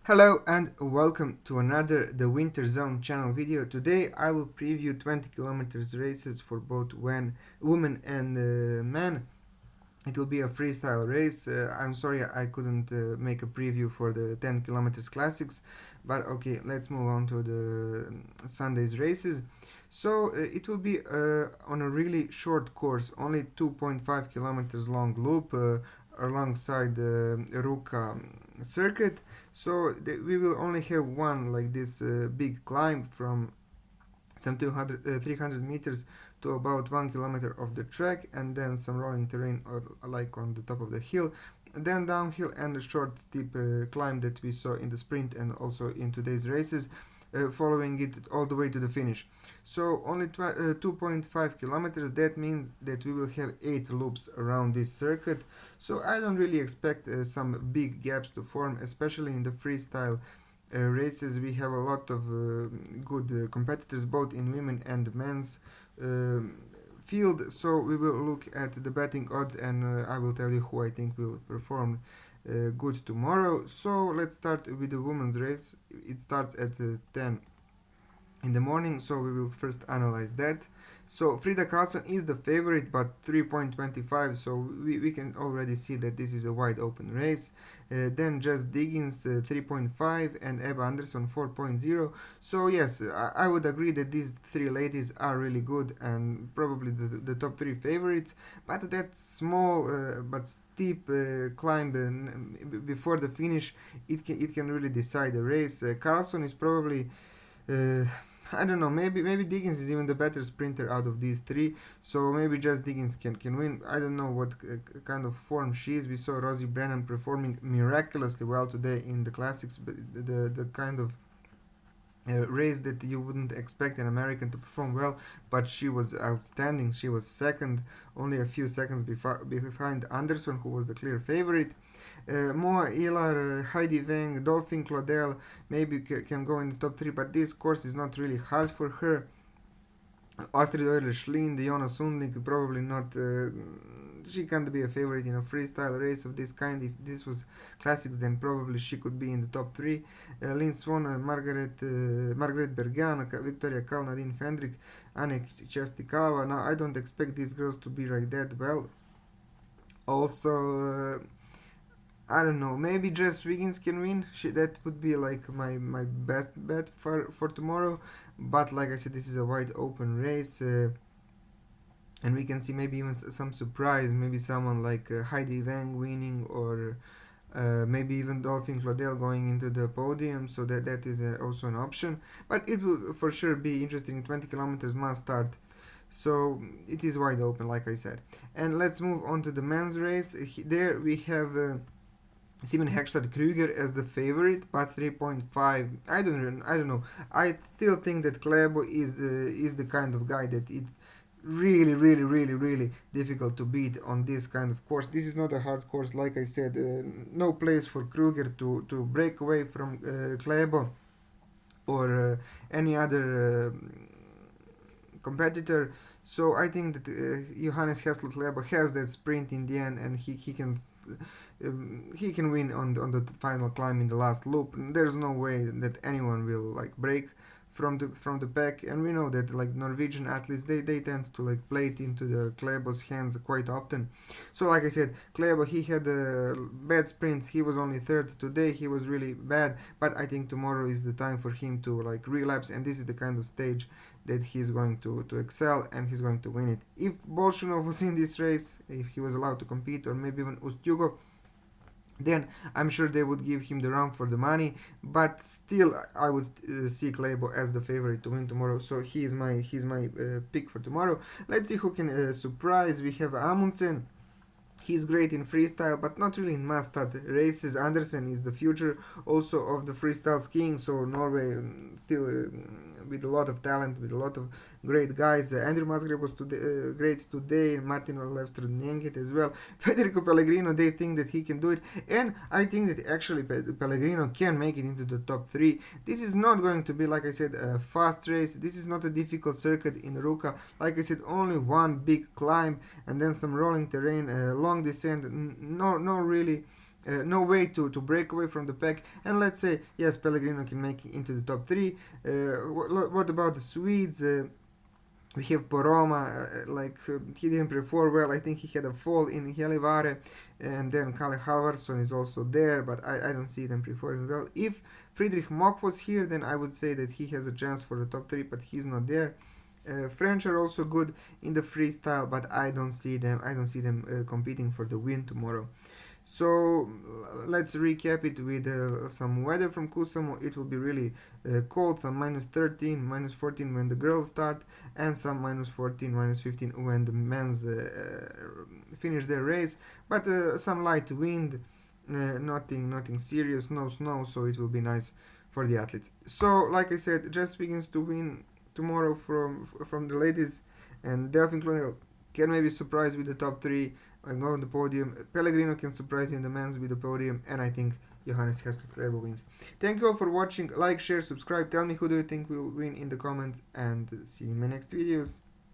Hello and welcome to another The Winter Zone channel video. Today I will preview 20 kilometers races for both women and men. It will be a freestyle race. I'm sorry I couldn't make a preview for the 10 kilometers classics, but okay, let's move on to the Sunday's races. So it will be on a really short course, only 2.5 kilometers long loop alongside the Ruka circuit. So we will only have one like this big climb from some 300 meters to about 1 kilometer of the track, and then some rolling terrain like on the top of the hill, then downhill and a short steep climb that we saw in the sprint and also in today's races, following it all the way to the finish. So only 2.5 kilometers. That means that we will have 8 loops around this circuit. So I don't really expect some big gaps to form, especially in the freestyle races. We have a lot of good competitors both in women and men's field. So we will look at the betting odds, and I will tell you who I think will perform good tomorrow. So let's start with the women's race. It starts at 10 in the morning, so we will first analyze that. So Frida Karlsson is the favorite, but 3.25, so we can already see that this is a wide open race. Then just Diggins 3.5 and Ebba Andersson 4.0. So yes, I would agree that these three ladies are really good and probably the top three favorites, but that small but steep climb before the finish, it can really decide the race. Karlsson is probably uh, I don't know. Maybe Diggins is even the better sprinter out of these three. So maybe just Diggins can win. I don't know what kind of form she is. We saw Rosie Brenan performing miraculously well today in the classics, but the kind of race that you wouldn't expect an American to perform well, but she was outstanding. She was second, only a few seconds behind Anderson, who was the clear favorite. Moa Ilar, Heidi Weng, Dolphin Claudel maybe can go in the top 3, but this course is not really hard for her. Astrid Euler Schlien, Diona Sundling, probably not. She can't be a favorite in a freestyle race of this kind. If this was classics, then probably she could be in the top 3. Lynn Swan, Margaret Bergan, Victoria Kall, Nadine Fendrick, Anne Chestikava. Now, I don't expect these girls to be like that well. Also, I don't know. Maybe Jess Wiggins can win. That would be like my best bet for tomorrow. But like I said, this is a wide open race, and we can see maybe even some surprise. Maybe someone like Heidi Weng winning, or maybe even Dolphin Claudel going into the podium. So that is also an option. But it will for sure be interesting. 20 kilometers must start. So it is wide open, like I said. And let's move on to the men's race. There we have. Simon Hextad Krueger as the favorite, but 3.5. I don't know. I still think that Klaebo is the kind of guy that it's really difficult to beat on this kind of course. This is not a hard course, like I said. No place for Krueger to break away from Klaebo or any other competitor. So I think that Johannes Hesslot Klaebo has that sprint in the end, and he can win on the final climb in the last loop. There's no way that anyone will like break from the pack, and we know that like Norwegian athletes, they tend to like play it into the Klaebo's hands quite often. So like I said, Klaebo, he had a bad sprint. He was only third today. He was really bad, but I think tomorrow is the time for him to like relapse, and this is the kind of stage that he's going to excel, and he's going to win it. If Bolshunov was in this race, if he was allowed to compete, or maybe even Ustyugov, then I'm sure they would give him the run for the money. But still, I would see Klaebo as the favorite to win tomorrow. So he's my pick for tomorrow. Let's see who can surprise. We have Amundsen. He's great in freestyle, but not really in must-start races. Andersen is the future also of the freestyle skiing, so Norway still with a lot of talent, with a lot of great guys. Andrew Musgrave was great today, Martin Levstrud as well. Federico Pellegrino, they think that he can do it, and I think that actually Pellegrino can make it into the top 3. This is not going to be, like I said, a fast race. This is not a difficult circuit in Ruka. Like I said, only one big climb and then some rolling terrain, long descent. No really no way to break away from the pack. And let's say, yes, Pellegrino can make it into the top 3. What about the Swedes? We have Poroma, he didn't perform well. I think he had a fall in Helivare, and then Kalle Halvarsson is also there, but I don't see them performing well. If Friedrich Mock was here, then I would say that he has a chance for the top 3, but he's not there. French are also good in the freestyle, but I don't see them competing for the win tomorrow. So let's recap it with some weather from Kusamo. It will be really cold, some -13, -14 when the girls start, and some -14, -15 when the men's finish their race. But some light wind, nothing serious, no snow, so it will be nice for the athletes. So like I said, Jess begins to win tomorrow from the ladies, and Delphine Claudel can maybe surprise with the top 3 and go on the podium. Pellegrino can surprise in the men's with the podium, and I think Johannes Klaebo wins. Thank you all for watching. Like, share, subscribe. Tell me who do you think will win in the comments, and see you in my next videos.